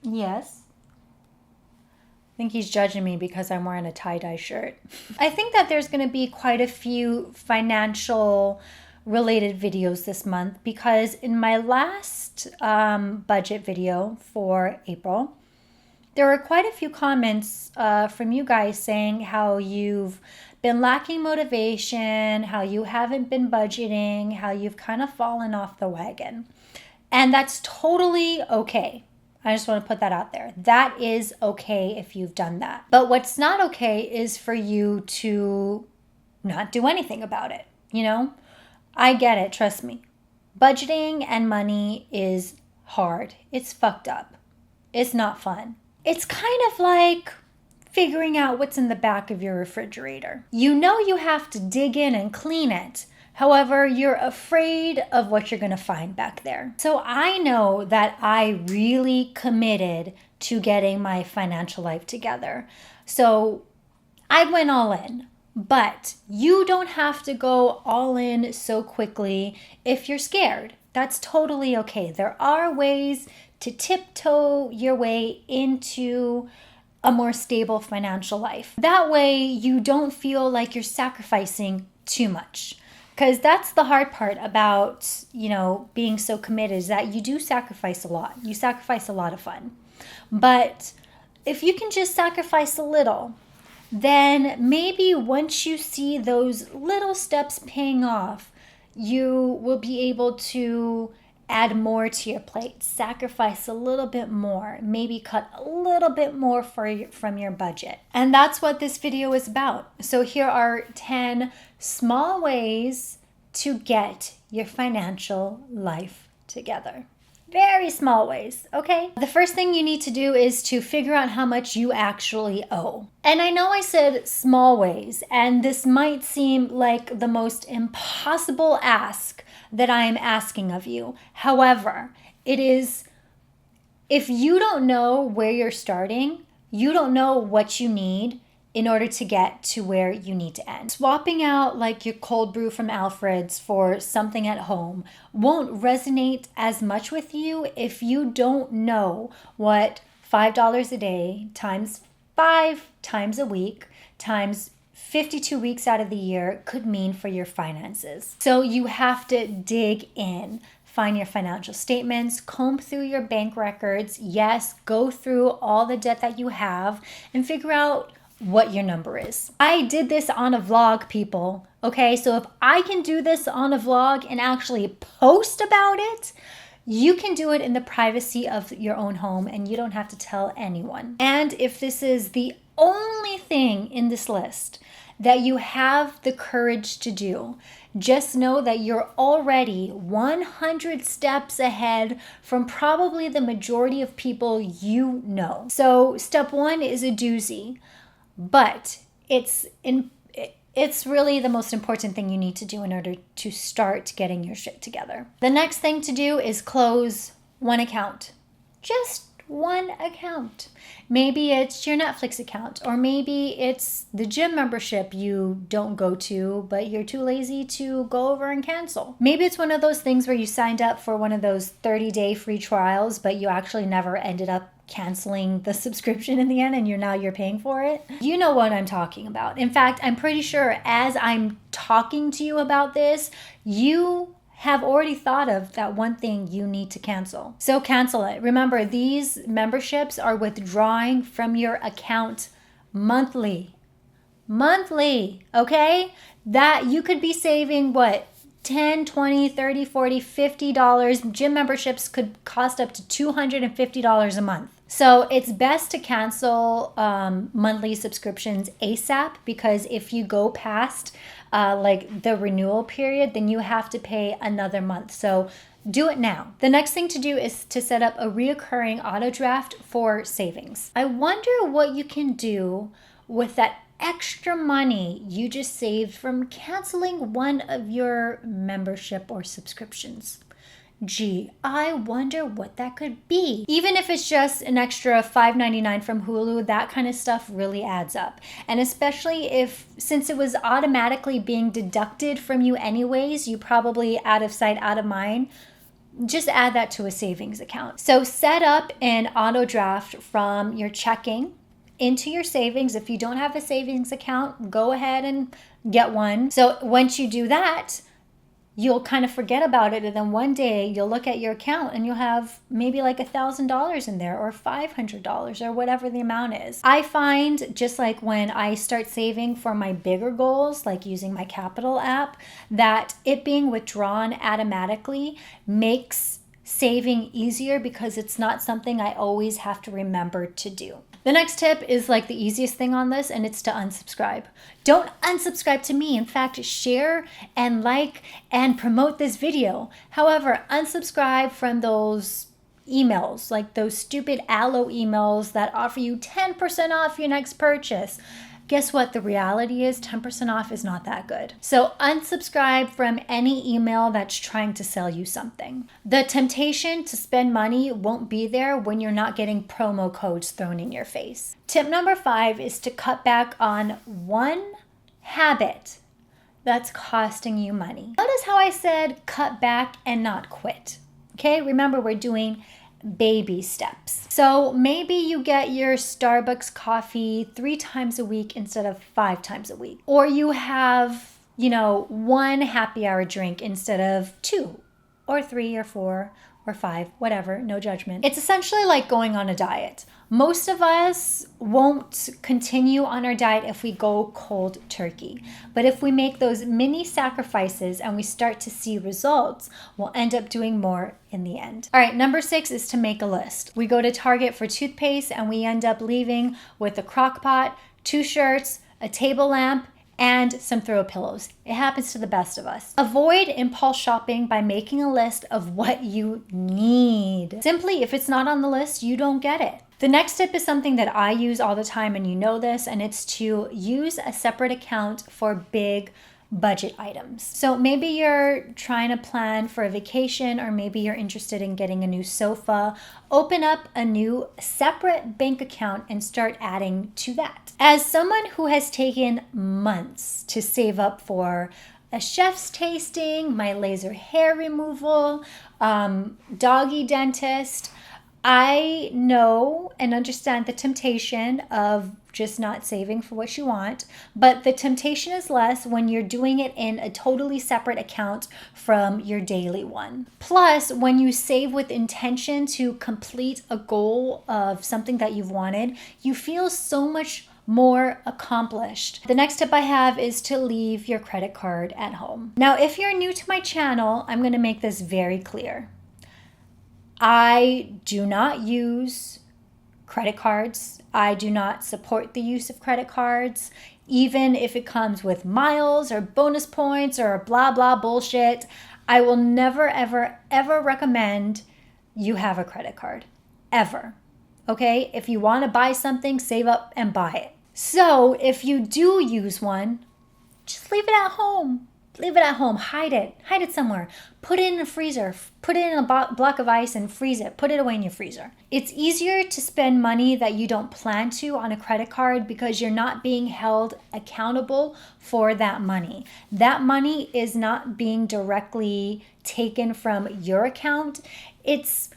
Yes. I think he's judging me because I'm wearing a tie-dye shirt. I think that there's going to be quite a few financial related videos this month because in my last budget video for April, there were quite a few comments from you guys saying how you've been lacking motivation, how you haven't been budgeting, how you've kind of fallen off the wagon. And that's totally okay. I just want to put that out there. That is okay if you've done that. But what's not okay is for you to not do anything about it. You know, I get it. Trust me. Budgeting and money is hard. It's fucked up. It's not fun. It's kind of like figuring out what's in the back of your refrigerator. You know you have to dig in and clean it. However, you're afraid of what you're going to find back there. So I know that I really committed to getting my financial life together. So I went all in. But you don't have to go all in so quickly if you're scared. That's totally okay. There are ways to tiptoe your way into a more stable financial life. That way you don't feel like you're sacrificing too much. Because that's the hard part about, being so committed is that you do sacrifice a lot. You sacrifice a lot of fun. But if you can just sacrifice a little, then maybe once you see those little steps paying off, you will be able to add more to your plate, sacrifice a little bit more, maybe cut a little bit more from your budget. And that's what this video is about. So here are 10 small ways to get your financial life together. Very small ways, okay? The first thing you need to do is to figure out how much you actually owe. And I know I said small ways, and this might seem like the most impossible ask that I am asking of you. However, it is, if you don't know where you're starting, you don't know what you need in order to get to where you need to end. Swapping out like your cold brew from Alfred's for something at home won't resonate as much with you if you don't know what $5 a day times 5 times a week times 52 weeks out of the year could mean for your finances. So you have to dig in. Find your financial statements, comb through your bank records. Yes, go through all the debt that you have and figure out what your number is. I did this on a vlog, people. Okay, so if I can do this on a vlog and actually post about it, you can do it in the privacy of your own home and you don't have to tell anyone. And if this is the only thing in this list that you have the courage to do, just know that you're already 100 steps ahead from probably the majority of people you know. So step 1 is a doozy. But it's really the most important thing you need to do in order to start getting your shit together. The next thing to do is close one account. Just one account. Maybe it's your Netflix account, or maybe it's the gym membership you don't go to, but you're too lazy to go over and cancel. Maybe it's one of those things where you signed up for one of those 30-day free trials, but you actually never ended up canceling the subscription in the end and you're paying for it. You know what I'm talking about. In fact, I'm pretty sure as I'm talking to you about this, you have already thought of that one thing you need to cancel. So cancel it. Remember, these memberships are withdrawing from your account monthly. Monthly, okay? That you could be saving what? $10, $20, $30, $40, $50. Gym memberships could cost up to $250 a month. So it's best to cancel monthly subscriptions ASAP, because if you go past like the renewal period, then you have to pay another month. So do it now. The next thing to do is to set up a reoccurring auto draft for savings. I wonder what you can do with that extra money you just saved from canceling one of your membership or subscriptions. Gee, I wonder what that could be. Even if it's just an extra $5.99 from Hulu, that kind of stuff really adds up. And especially since it was automatically being deducted from you anyways, you probably out of sight, out of mind, just add that to a savings account. So set up an auto draft from your checking into your savings. If you don't have a savings account, go ahead and get one. So once you do that, you'll kind of forget about it. And then one day you'll look at your account and you'll have maybe like $1,000 in there, or $500, or whatever the amount is. I find, just like when I start saving for my bigger goals, like using my Capital app, that it being withdrawn automatically makes saving easier because it's not something I always have to remember to do. The next tip is like the easiest thing on this, and it's to unsubscribe. Don't unsubscribe to me. In fact, share and like and promote this video. However, unsubscribe from those emails, like those stupid Allo emails that offer you 10% off your next purchase. Guess what? The reality is 10% off is not that good. So unsubscribe from any email that's trying to sell you something. The temptation to spend money won't be there when you're not getting promo codes thrown in your face. Tip number 5 is to cut back on one habit that's costing you money. Notice how I said cut back and not quit. Okay, remember we're doing baby steps. So maybe you get your Starbucks coffee 3 times a week instead of 5 times a week. Or you have, one happy hour drink instead of 2 or 3 or 4 or 5, whatever, no judgment. It's essentially like going on a diet. Most of us won't continue on our diet if we go cold turkey. But if we make those mini sacrifices and we start to see results, we'll end up doing more in the end. All right, number 6 is to make a list. We go to Target for toothpaste and we end up leaving with a crock pot, 2 shirts, a table lamp, and some throw pillows. It happens to the best of us. Avoid impulse shopping by making a list of what you need. Simply, if it's not on the list, you don't get it. The next tip is something that I use all the time, and you know this, and it's to use a separate account for big budget items. So maybe you're trying to plan for a vacation, or maybe you're interested in getting a new sofa. Open up a new separate bank account and start adding to that. As someone who has taken months to save up for a chef's tasting, my laser hair removal, doggy dentist, I know and understand the temptation of just not saving for what you want, but the temptation is less when you're doing it in a totally separate account from your daily one. Plus, when you save with intention to complete a goal of something that you've wanted, you feel so much more accomplished. The next tip I have is to leave your credit card at home. Now, if you're new to my channel, I'm going to make this very clear. I do not use credit cards. I do not support the use of credit cards, even if it comes with miles or bonus points or blah, blah bullshit. I will never, ever, ever recommend you have a credit card. Ever. Okay? If you want to buy something, save up and buy it. So if you do use one, just leave it at home. Leave it at home. Hide it. Hide it somewhere. Put it in a freezer. Put it in a block of ice and freeze it. Put it away in your freezer. It's easier to spend money that you don't plan to on a credit card because you're not being held accountable for that money. That money is not being directly taken from your account. It's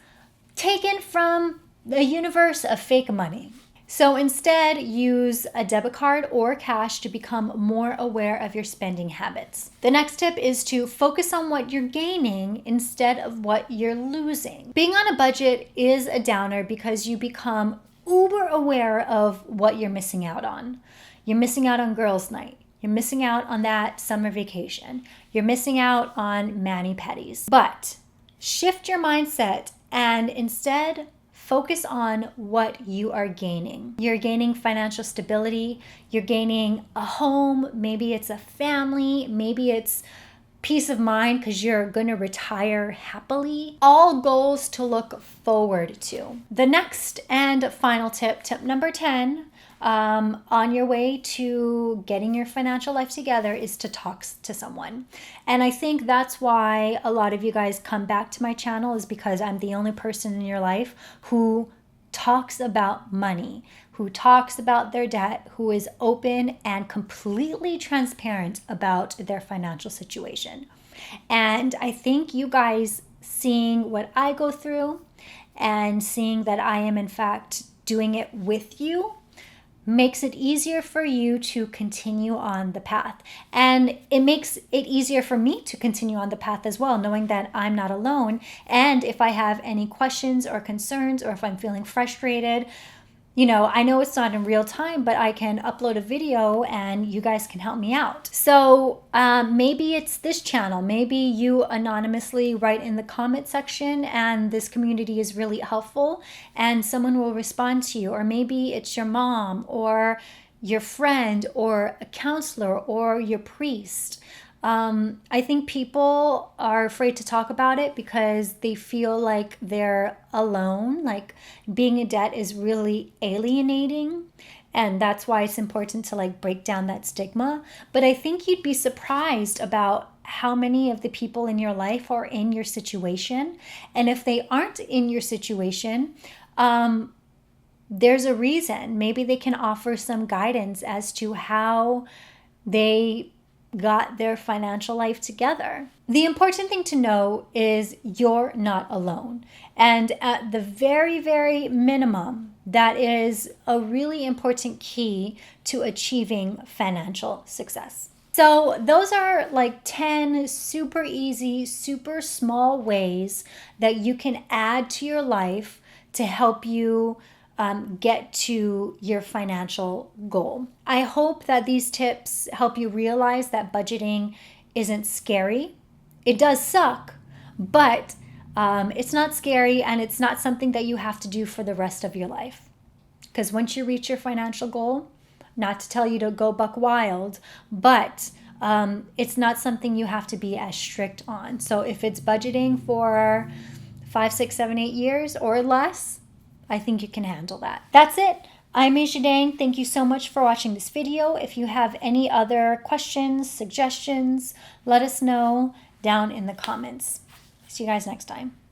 taken from the universe of fake money. So instead, use a debit card or cash to become more aware of your spending habits. The next tip is to focus on what you're gaining instead of what you're losing. Being on a budget is a downer because you become uber aware of what you're missing out on. You're missing out on girls' night. You're missing out on that summer vacation. You're missing out on mani-pedis. But shift your mindset and instead focus on what you are gaining. You're gaining financial stability. You're gaining a home. Maybe it's a family. Maybe it's peace of mind because you're going to retire happily. All goals to look forward to. The next and final tip, tip number 10, on your way to getting your financial life together is to talk to someone. And I think that's why a lot of you guys come back to my channel, is because I'm the only person in your life who talks about money, who talks about their debt, who is open and completely transparent about their financial situation. And I think you guys seeing what I go through and seeing that I am in fact doing it with you makes it easier for you to continue on the path. And it makes it easier for me to continue on the path as well, knowing that I'm not alone. And if I have any questions or concerns, or if I'm feeling frustrated, I know it's not in real time, but I can upload a video and you guys can help me out. So maybe it's this channel. Maybe you anonymously write in the comment section and this community is really helpful and someone will respond to you. Or maybe it's your mom or your friend or a counselor or your priest. I think people are afraid to talk about it because they feel like they're alone, like being in debt is really alienating. And that's why it's important to break down that stigma. But I think you'd be surprised about how many of the people in your life are in your situation. And if they aren't in your situation, there's a reason. Maybe they can offer some guidance as to how they got their financial life together. The important thing to know is you're not alone. And at the very, very minimum, that is a really important key to achieving financial success. So those are 10 super easy, super small ways that you can add to your life to help you get to your financial goal. I hope that these tips help you realize that budgeting isn't scary. It does suck, but it's not scary and it's not something that you have to do for the rest of your life. Because once you reach your financial goal, not to tell you to go buck wild, but it's not something you have to be as strict on. So if it's budgeting for 5, 6, 7, 8 years or less, I think you can handle that. That's it. I'm Asia Dang. Thank you so much for watching this video. If you have any other questions, suggestions, let us know down in the comments. See you guys next time.